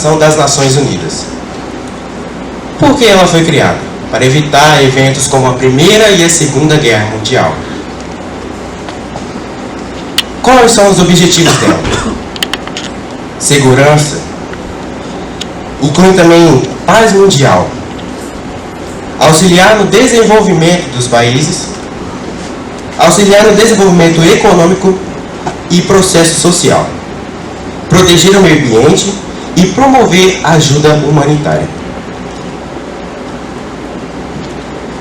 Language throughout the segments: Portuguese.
Organização das Nações Unidas. Por que ela foi criada? Para evitar eventos como a Primeira e a Segunda Guerra Mundial. Quais são os objetivos dela? Segurança. Inclui também paz mundial. Auxiliar no desenvolvimento dos países. Auxiliar no desenvolvimento econômico e processo social. Proteger o meio ambiente e promover ajuda humanitária.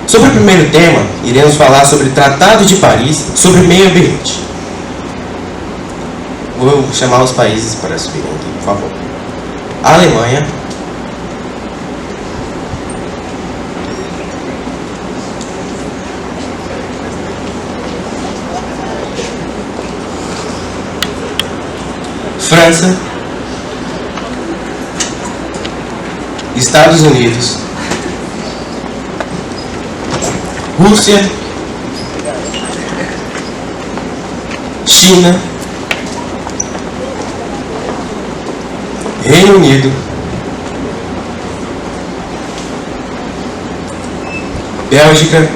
Sobre o primeiro tema, iremos falar sobre o Tratado de Paris sobre o meio ambiente. Vou chamar os países para subirem aqui, por favor. Alemanha. França. Estados Unidos. Rússia. China. Reino Unido. Bélgica.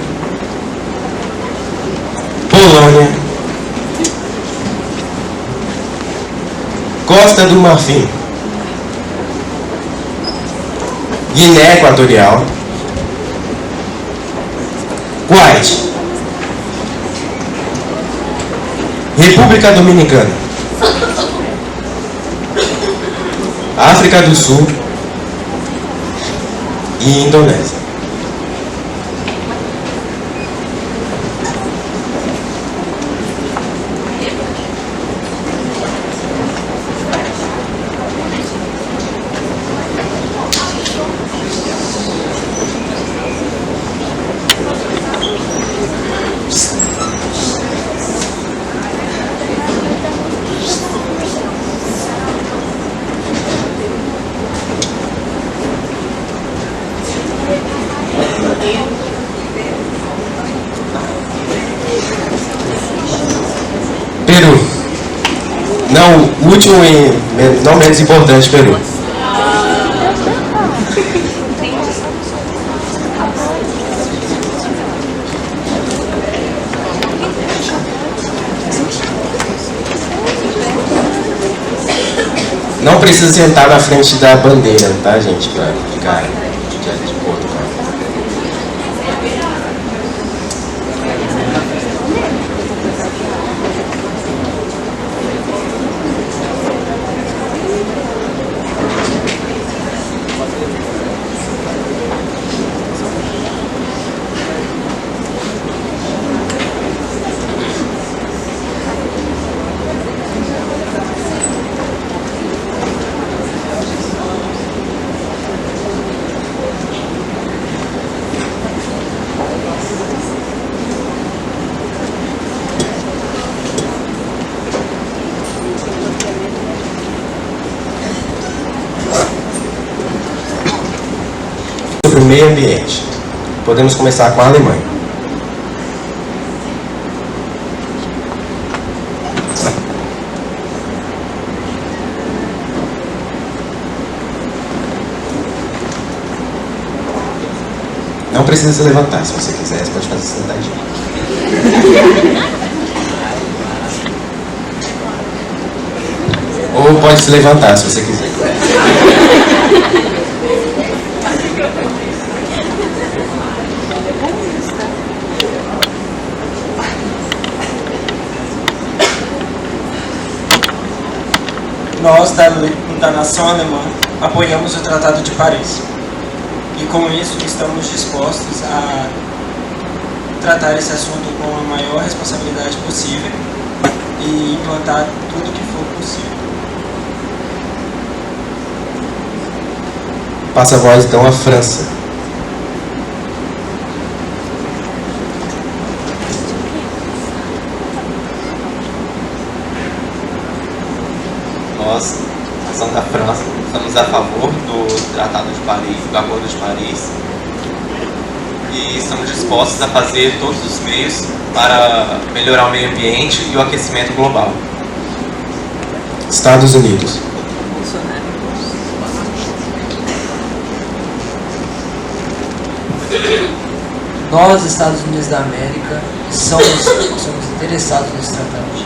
Polônia. Costa do Marfim. Guiné Equatorial. Kuwait. República Dominicana. África do Sul e Indonésia. Peru. Não, o último e não menos importante, Peru. Não precisa sentar na frente da bandeira, tá, gente? Pra ficar de acordo. Sobre o meio ambiente. Podemos começar com a Alemanha. Não precisa se levantar, se você quiser, você pode fazer sentadinho. Ou pode se levantar, se você quiser. Nós, da nação alemã, apoiamos o Tratado de Paris. E com isso estamos dispostos a tratar esse assunto com a maior responsabilidade possível e implantar tudo que for possível. Passa a voz então à França. Nós, nação da França, estamos a favor do Tratado de Paris, do Acordo de Paris, e estamos dispostos a fazer todos os meios para melhorar o meio ambiente e o aquecimento global. Estados Unidos. Nós, Estados Unidos da América, somos interessados nesse Tratado de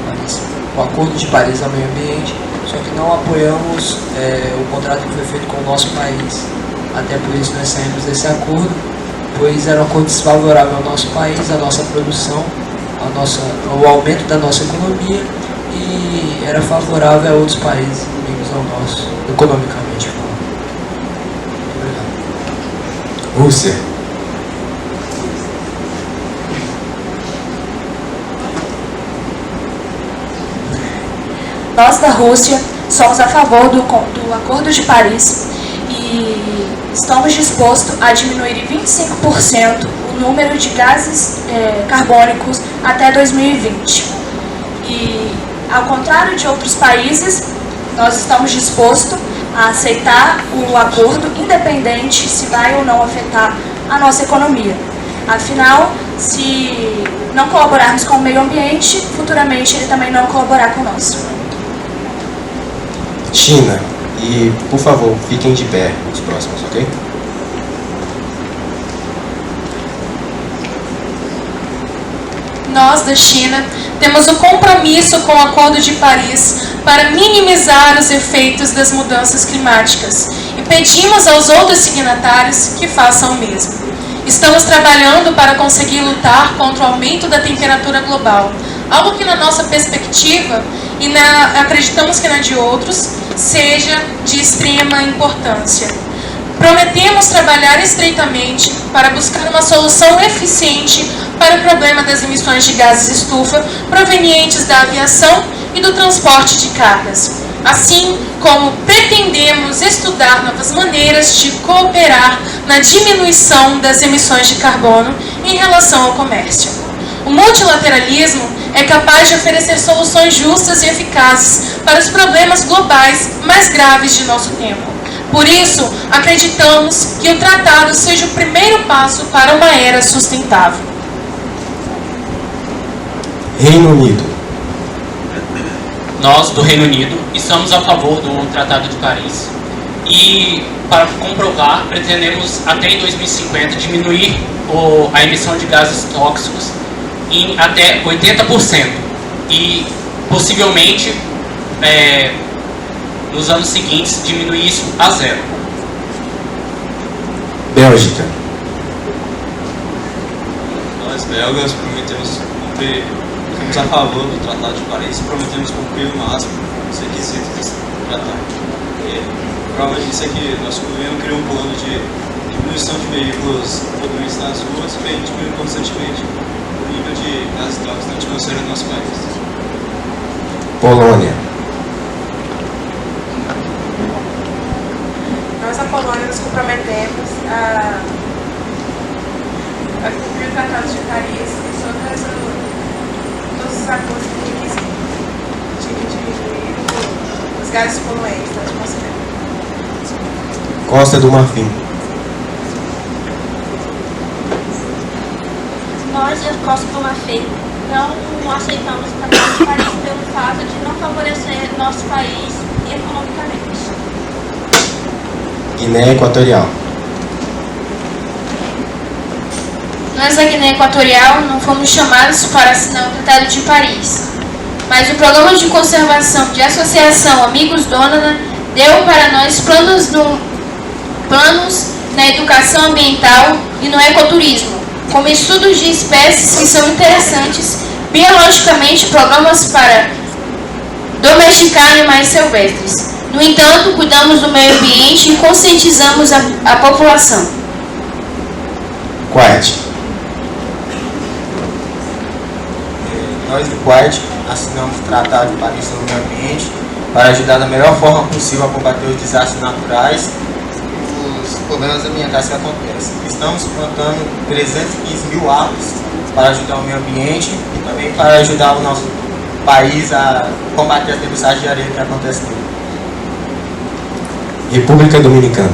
Paris. O Acordo de Paris ao meio ambiente, só que não apoiamos o contrato que foi feito com o nosso país. Até por isso nós saímos desse acordo, pois era um acordo desfavorável ao nosso país, à nossa produção, ao aumento da nossa economia, e era favorável a outros países inimigos ao nosso, economicamente falando. Obrigado. Rússia. Nós da Rússia somos a favor do Acordo de Paris e estamos dispostos a diminuir em 25% o número de gases carbônicos até 2020. E, ao contrário de outros países, nós estamos dispostos a aceitar o acordo, independente se vai ou não afetar a nossa economia. Afinal, se não colaborarmos com o meio ambiente, futuramente ele também não colaborar conosco. China. E, por favor, fiquem de pé os próximos, ok? Nós, da China, temos o compromisso com o Acordo de Paris para minimizar os efeitos das mudanças climáticas e pedimos aos outros signatários que façam o mesmo. Estamos trabalhando para conseguir lutar contra o aumento da temperatura global, algo que na nossa perspectiva, e acreditamos que na de outros, seja de extrema importância. Prometemos trabalhar estreitamente para buscar uma solução eficiente para o problema das emissões de gases estufa provenientes da aviação e do transporte de cargas, assim como pretendemos estudar novas maneiras de cooperar na diminuição das emissões de carbono em relação ao comércio. O multilateralismo é capaz de oferecer soluções justas e eficazes para os problemas globais mais graves de nosso tempo. Por isso, acreditamos que o tratado seja o primeiro passo para uma era sustentável. Reino Unido. Nós, do Reino Unido, estamos a favor do Tratado de Paris e, para comprovar, pretendemos até em 2050 diminuir a emissão de gases tóxicos em até 80% e, possivelmente, nos anos seguintes, diminuir isso a zero. Bélgica. Nós, belgas, prometemos cumprir, somos a favor do Tratado de Paris e prometemos cumprir o máximo os requisitos desse tratado. Prova disso é que nosso governo criou um plano de diminuição de veículos poluentes nas ruas e vem diminuindo constantemente o nível de gases tóxicos na atmosfera do nosso país. Polônia. Nós, a Polônia, nos comprometemos a cumprir o Tratado de Paris e todos os acordos que diminuir os gases poluentes da atmosfera. Costa do Marfim. Nós, a Costa do Marfim, não aceitamos o Tratado de Paris pelo fato de não favorecer nosso país economicamente. Guiné Equatorial. Nós da Guiné Equatorial não fomos chamados para assinar o Tratado de Paris, mas o Programa de Conservação de Associação Amigos Dônana deu para nós planos na educação ambiental e no ecoturismo, como estudos de espécies que são interessantes, biologicamente programas para domesticar animais silvestres. No entanto, cuidamos do meio ambiente e conscientizamos a população. Kuwait. Nós do Kuwait assinamos o Tratado de Paris sobre o meio ambiente para ajudar da melhor forma possível a combater os desastres naturais e os problemas ambientais que acontecem. Estamos plantando 315 mil árvores para ajudar o meio ambiente e também para ajudar o nosso país a combater as tempestades de areia que acontecem nele. República Dominicana.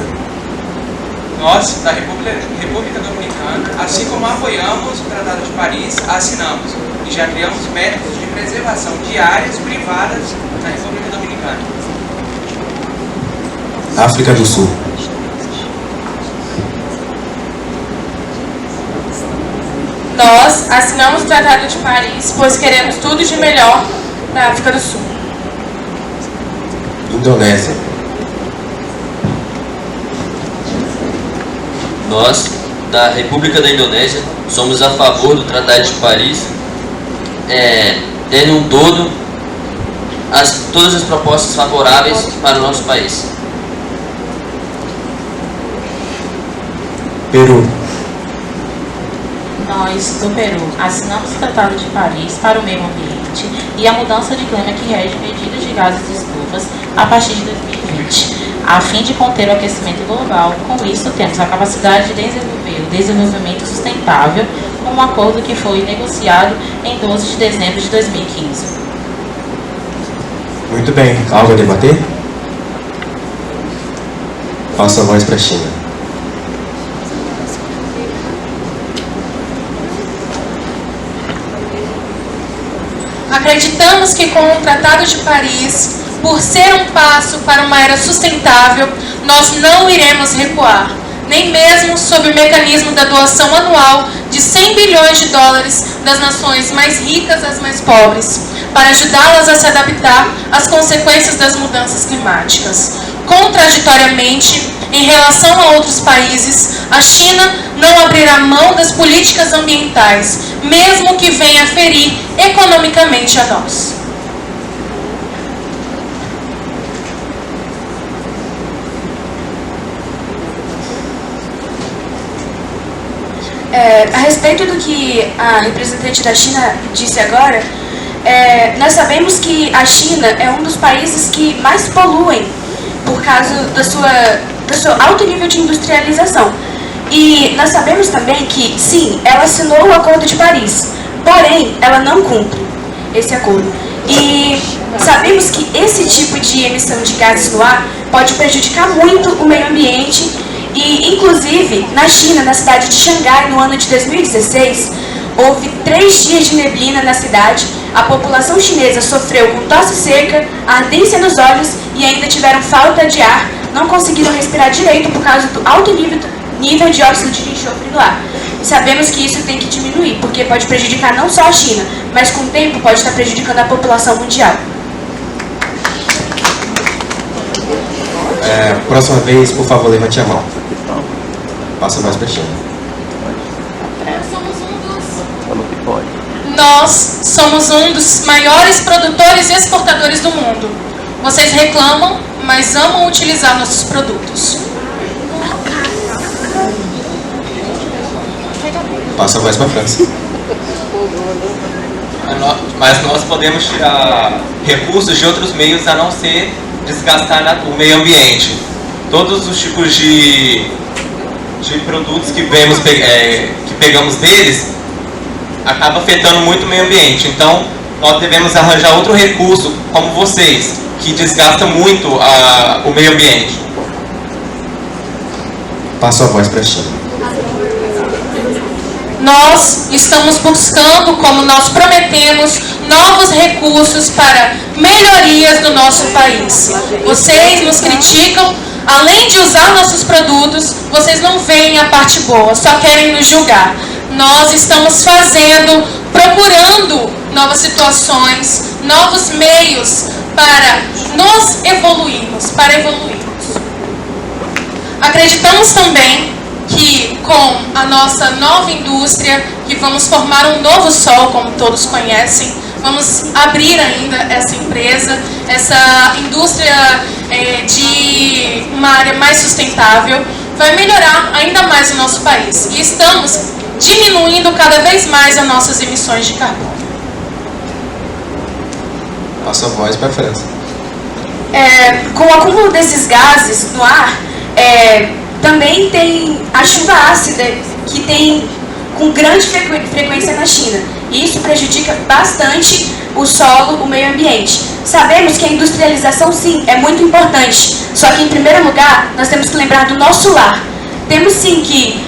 Nós, da República Dominicana, assim como apoiamos o Tratado de Paris, assinamos e já criamos métodos de preservação de áreas privadas na República Dominicana. África do Sul. Nós assinamos o Tratado de Paris, pois queremos tudo de melhor para a África do Sul. Indonésia. Nós, da República da Indonésia, somos a favor do Tratado de Paris, tendo um todo todas as propostas favoráveis para o nosso país. Peru. Nós, do Peru, assinamos o Tratado de Paris para o meio ambiente e a mudança de clima que rege medidas de gases de estufas a partir de 2020, a fim de conter o aquecimento global. Com isso, temos a capacidade de desenvolver o desenvolvimento sustentável, com um acordo que foi negociado em 12 de dezembro de 2015. Muito bem. Algo a debater? Passo a voz para a China. Acreditamos que com o Tratado de Paris, por ser um passo para uma era sustentável, nós não iremos recuar, nem mesmo sob o mecanismo da doação anual de 100 bilhões de dólares das nações mais ricas às mais pobres, para ajudá-las a se adaptar às consequências das mudanças climáticas. Contraditoriamente, em relação a outros países, a China não abrirá mão das políticas ambientais, mesmo que venha ferir economicamente a nós. A respeito do que a representante da China disse agora, nós sabemos que a China é um dos países que mais poluem por causa do seu alto nível de industrialização. E nós sabemos também que, sim, ela assinou o Acordo de Paris, porém, ela não cumpre esse acordo. E sabemos que esse tipo de emissão de gases no ar pode prejudicar muito o meio ambiente. E, inclusive, na China, na cidade de Xangai, no ano de 2016, houve 3 dias de neblina na cidade. A população chinesa sofreu com tosse seca, ardência nos olhos e ainda tiveram falta de ar. Não conseguiram respirar direito por causa do alto nível de óxido de enxofre no ar. E sabemos que isso tem que diminuir, porque pode prejudicar não só a China, mas com o tempo pode estar prejudicando a população mundial. Próxima vez, por favor, levante a mão. Passa mais para a China. Nós somos um dos maiores produtores e exportadores do mundo. Vocês reclamam, mas amam utilizar nossos produtos. Passa a voz para a França. Mas nós podemos tirar recursos de outros meios a não ser desgastar o meio ambiente. Todos os tipos de produtos que pegamos deles acaba afetando muito o meio ambiente. Então, nós devemos arranjar outro recurso, como vocês, que desgasta muito o meio ambiente. Passo a voz para a China. Nós estamos buscando, como nós prometemos, novos recursos para melhorias do nosso país. Vocês nos criticam, além de usar nossos produtos, vocês não veem a parte boa, só querem nos julgar. Nós estamos procurando novas situações, novos meios para nos evoluirmos, Acreditamos também que com a nossa nova indústria, que vamos formar um novo sol, como todos conhecem, vamos abrir ainda essa empresa, essa indústria de uma área mais sustentável, vai melhorar ainda mais o nosso país. E estamos diminuindo cada vez mais as nossas emissões de carbono. Passa a voz para a França. Com o acúmulo desses gases no ar, também tem a chuva ácida, que tem com grande frequência na China. E isso prejudica bastante o solo, o meio ambiente. Sabemos que a industrialização, sim, é muito importante. Só que, em primeiro lugar, nós temos que lembrar do nosso lar. Temos, sim, que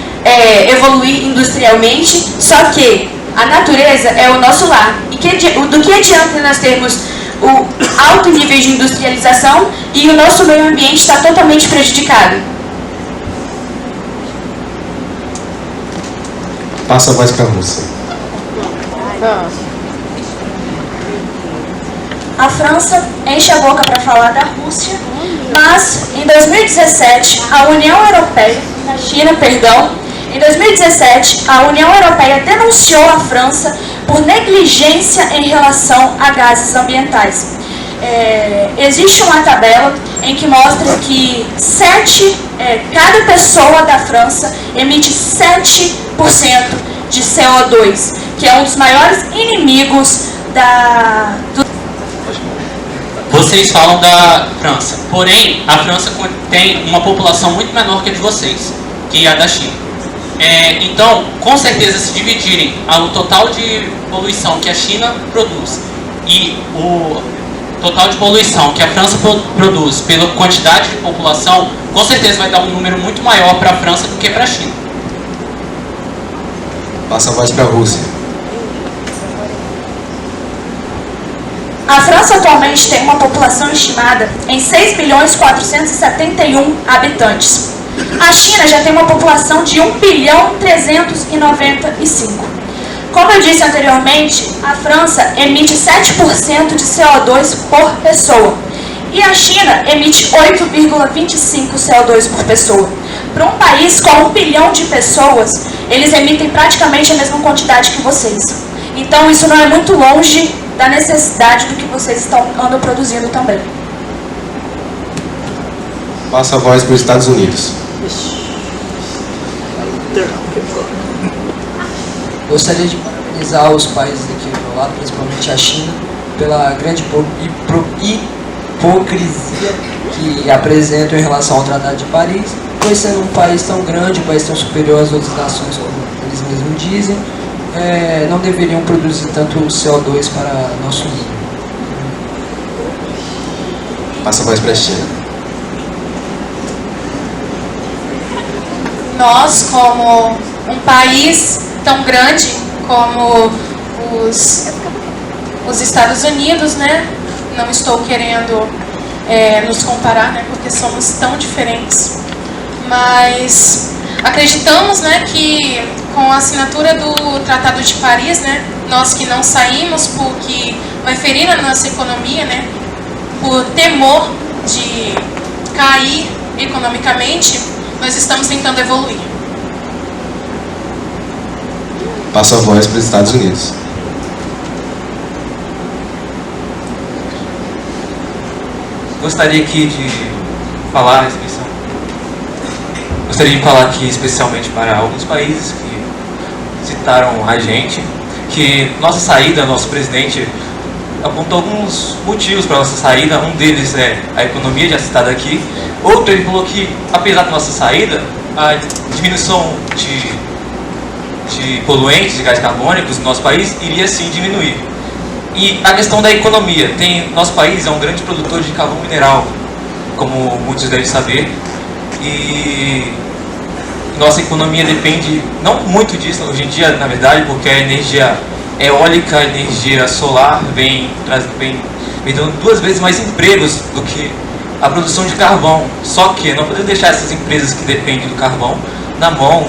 evoluir industrialmente, só que a natureza é o nosso lar. E do que adianta nós termos o alto nível de industrialização e o nosso meio ambiente está totalmente prejudicado? Passa a voz para a Rússia. A França enche a boca para falar da Rússia, mas em 2017 a União Europeia, na China, perdão, em 2017 a União Europeia denunciou a França por negligência em relação a gases ambientais. Existe uma tabela em que mostra que cada pessoa da França emite 7% de CO2, que é um dos maiores inimigos Vocês falam da França, porém a França tem uma população muito menor que a de vocês, que é a da China. Então, com certeza, se dividirem o total de poluição que a China produz e o total de poluição que a França produz pela quantidade de população, com certeza vai dar um número muito maior para a França do que para a China. Passa a voz para a Rússia. A França atualmente tem uma população estimada em 6.471 habitantes. A China já tem uma população de 1.395. Como eu disse anteriormente, a França emite 7% de CO2 por pessoa e a China emite 8,25 CO2 por pessoa. Para um país com 1 bilhão de pessoas, eles emitem praticamente a mesma quantidade que vocês. Então isso não é muito longe da necessidade do que vocês andam produzindo também. Passa a voz para os Estados Unidos. Gostaria de parabenizar os países aqui do meu lado, principalmente a China, pela grande hipocrisia que apresentam em relação ao Tratado de Paris, pois sendo um país tão grande, um país tão superior às outras nações, como eles mesmos dizem, não deveriam produzir tanto CO2 para nosso mundo. Passa a voz para a China. Nós, como um país tão grande como os Estados Unidos, né? Não estou querendo nos comparar, né? Porque somos tão diferentes. Mas acreditamos, né, que com a assinatura do Tratado de Paris, né, nós que não saímos porque vai ferir a nossa economia, né, por temor de cair economicamente, nós estamos tentando evoluir. Passa a voz para os Estados Unidos. Gostaria aqui de falar aqui especialmente para alguns países que citaram a gente, que nossa saída, nosso presidente apontou alguns motivos para nossa saída. Um deles é a economia, já citada aqui. Outro, ele falou que apesar da nossa saída, a diminuição de poluentes, de gás carbônicos no nosso país iria sim diminuir. E a questão da economia, nosso país é um grande produtor de carvão mineral, como muitos devem saber, e nossa economia depende não muito disso hoje em dia, na verdade, porque a energia eólica, a energia solar vem dando 2 vezes mais empregos do que a produção de carvão. Só que não podemos deixar essas empresas que dependem do carvão na mão,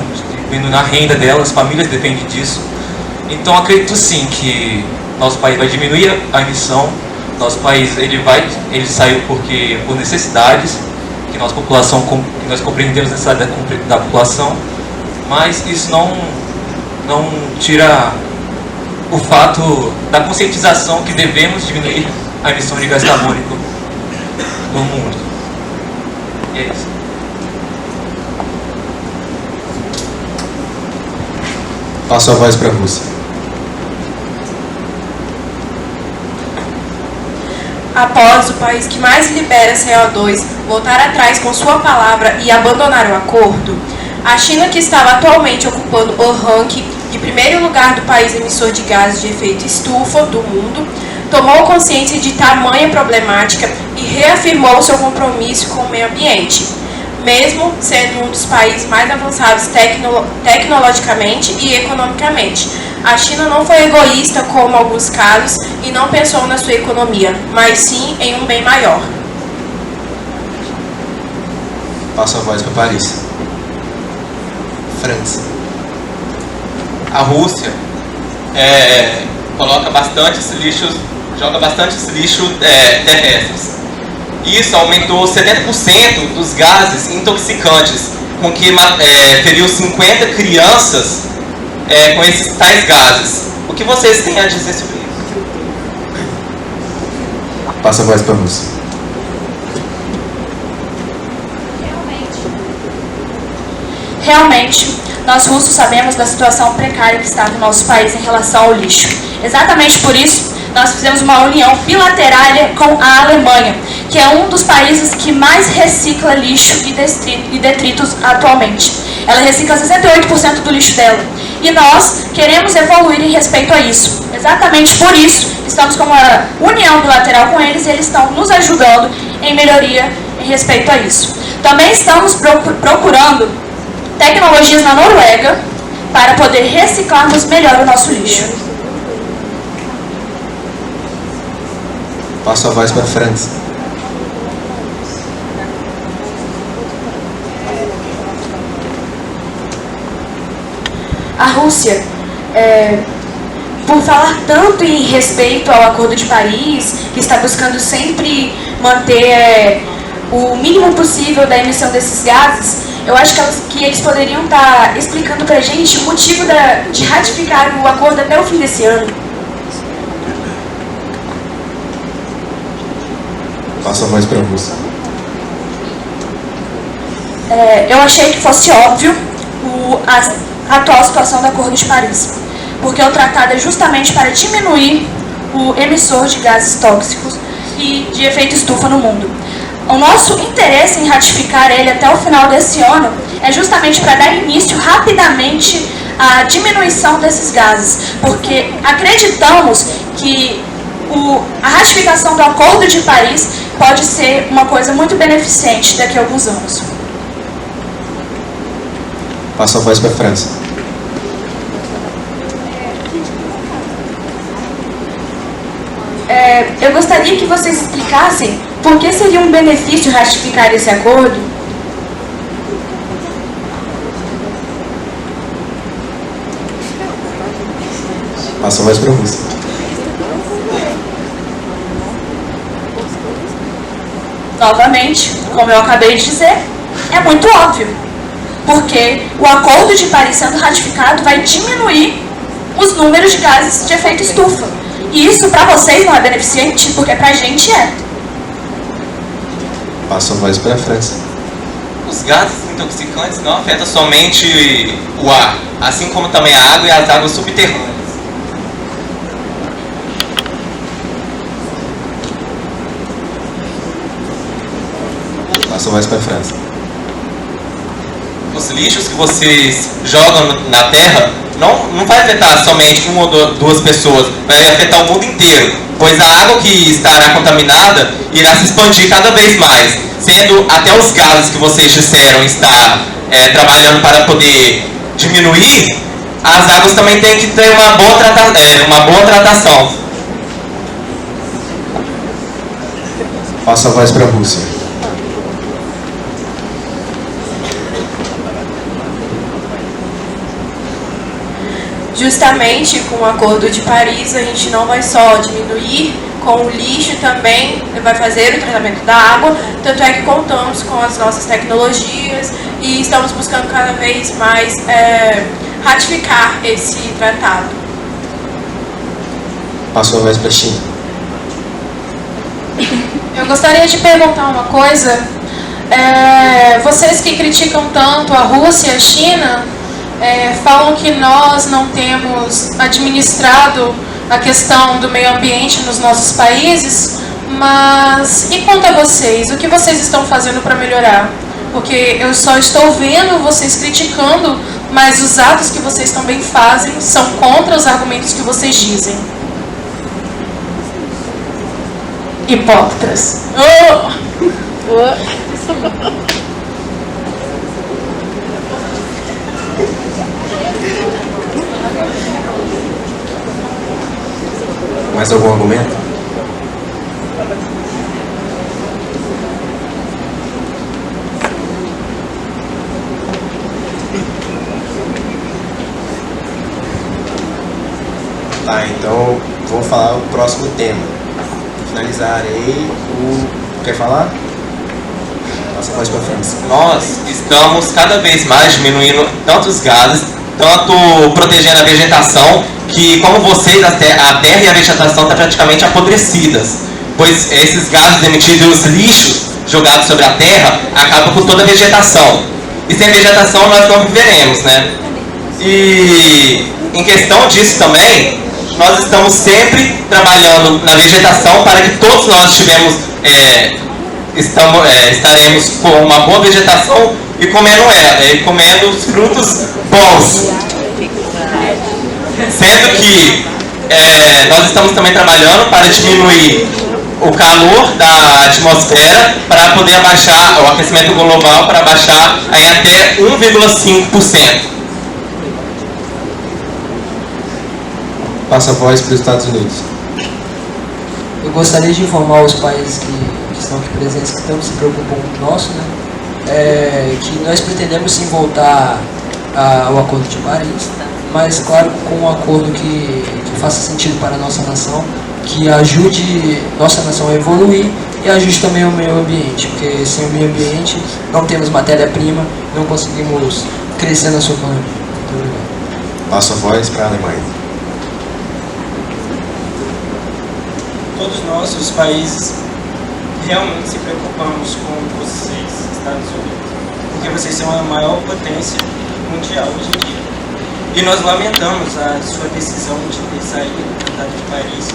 na renda delas, famílias dependem disso. Então acredito sim que nosso país vai diminuir a emissão. Nosso país ele saiu por necessidades, que nós compreendemos a necessidade da população, mas isso não tira o fato da conscientização que devemos diminuir a emissão de gás carbônico no mundo. E é isso. Passo a voz para a Rússia. Após o país que mais libera CO2 voltar atrás com sua palavra e abandonar o acordo, a China, que estava atualmente ocupando o ranking de primeiro lugar do país emissor de gases de efeito estufa do mundo, tomou consciência de tamanha problemática e reafirmou seu compromisso com o meio ambiente, mesmo sendo um dos países mais avançados tecnologicamente e economicamente. A China não foi egoísta como alguns casos e não pensou na sua economia, mas sim em um bem maior. Passo a voz para Paris. França. A Rússia coloca bastantes lixos, joga bastantes lixos terrestres. Isso aumentou 70% dos gases intoxicantes, com que feriu 50 crianças com esses tais gases. O que vocês têm a dizer sobre isso? Passa a voz para você. Realmente, nós russos sabemos da situação precária que está no nosso país em relação ao lixo. Exatamente por isso, nós fizemos uma união bilateral com a Alemanha, que é um dos países que mais recicla lixo e detritos atualmente. Ela recicla 68% do lixo dela. E nós queremos evoluir em respeito a isso. Exatamente por isso, estamos com uma união bilateral com eles e eles estão nos ajudando em melhoria em respeito a isso. Também estamos procurando tecnologias na Noruega para poder reciclarmos melhor o nosso lixo. Passo a voz para a França. A Rússia, por falar tanto em respeito ao Acordo de Paris, que está buscando sempre manter o mínimo possível da emissão desses gases, eu acho que eles poderiam estar explicando para a gente o motivo de ratificar o acordo até o fim desse ano. Passa a voz para a Rússia. Eu achei que fosse óbvio a atual situação do Acordo de Paris, porque o tratado é justamente para diminuir o emissor de gases tóxicos e de efeito estufa no mundo. O nosso interesse em ratificar ele até o final desse ano é justamente para dar início rapidamente à diminuição desses gases, porque acreditamos que a ratificação do Acordo de Paris pode ser uma coisa muito beneficente daqui a alguns anos. Passa a voz para a França. Eu gostaria que vocês explicassem por que seria um benefício ratificar esse acordo. Passa a voz para a Rússia. Novamente, como eu acabei de dizer, é muito óbvio. Porque o Acordo de Paris sendo ratificado vai diminuir os números de gases de efeito estufa. E isso para vocês não é beneficente, porque para a gente é. Passa a voz para a França. Os gases intoxicantes não afetam somente o ar, assim como também a água e as águas subterrâneas. Passa a voz para a França. Os lixos que vocês jogam na terra não vai afetar somente uma ou duas pessoas, vai afetar o mundo inteiro, pois a água que estará contaminada irá se expandir cada vez mais, sendo até os gases que vocês disseram estar trabalhando para poder diminuir, as águas também têm que ter uma boa tratação. Passa a voz para a Rússia. Justamente com o Acordo de Paris, a gente não vai só diminuir com o lixo, também vai fazer o tratamento da água, tanto é que contamos com as nossas tecnologias e estamos buscando cada vez mais ratificar esse tratado. Passa a voz para a China. Eu gostaria de perguntar uma coisa. Vocês que criticam tanto a Rússia e a China, falam que nós não temos administrado a questão do meio ambiente nos nossos países, mas e quanto a vocês? O que vocês estão fazendo para melhorar? Porque eu só estou vendo vocês criticando, mas os atos que vocês também fazem são contra os argumentos que vocês dizem. Hipócritas. Mais algum argumento? Tá, então vou falar o próximo tema. Finalizarei o... Quer falar? Passa mais pra frente. Nós estamos cada vez mais diminuindo tanto os gases, tanto protegendo a vegetação, que como vocês, a terra e a vegetação estão praticamente apodrecidas, pois esses gases emitidos e os lixos jogados sobre a terra acabam com toda a vegetação. E sem vegetação nós não viveremos, né? E em questão disso também, nós estamos sempre trabalhando na vegetação para que todos nós estaremos com uma boa vegetação e comendo ela, e comendo os frutos bons. Sendo que nós estamos também trabalhando para diminuir o calor da atmosfera para poder abaixar o aquecimento global, para abaixar em até 1,5%. Passa a voz para os Estados Unidos. Eu gostaria de informar os países que estão aqui presentes, que tanto se preocupam com o nosso, né? Que nós pretendemos sim voltar ao Acordo de Paris, mas claro com um acordo que faça sentido para a nossa nação, que ajude nossa nação a evoluir e ajude também o meio ambiente, porque sem o meio ambiente não temos matéria-prima, não conseguimos crescer na sua economia. Muito obrigado. Passa a voz para a Alemanha. Todos nós, os países, realmente se preocupamos com vocês, Estados Unidos, porque vocês são a maior potência mundial hoje em dia. E nós lamentamos a sua decisão de ter saído do Tratado de Paris.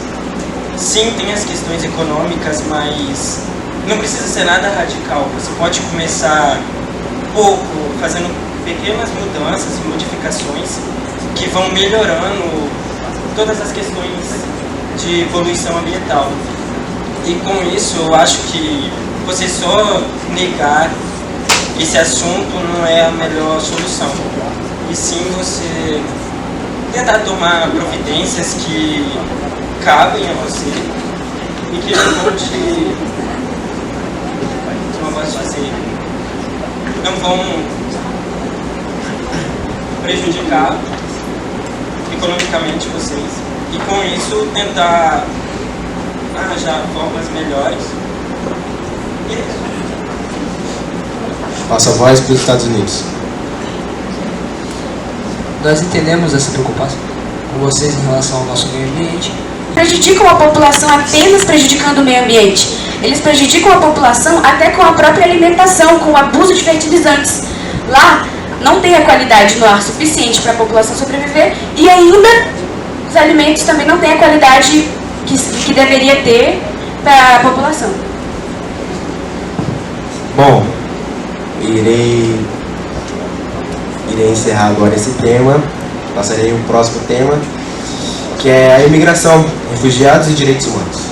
Sim, tem as questões econômicas, mas não precisa ser nada radical. Você pode começar pouco, fazendo pequenas mudanças e modificações que vão melhorando todas as questões de poluição ambiental. E com isso eu acho que você só negar esse assunto não é a melhor solução. E sim você tentar tomar providências que cabem a você e que não vão prejudicar economicamente vocês. E com isso tentar arranjar formas melhores. E é isso. Passa a voz para os Estados Unidos. Nós entendemos essa preocupação com vocês em relação ao nosso meio ambiente. Prejudicam a população apenas prejudicando o meio ambiente. Eles prejudicam a população até com a própria alimentação, com o abuso de fertilizantes. Lá não tem a qualidade no ar suficiente para a população sobreviver e ainda os alimentos também não têm a qualidade que deveria ter para a população. Bom, irei encerrar agora esse tema. Passarei ao próximo tema, que é a imigração, refugiados e direitos humanos.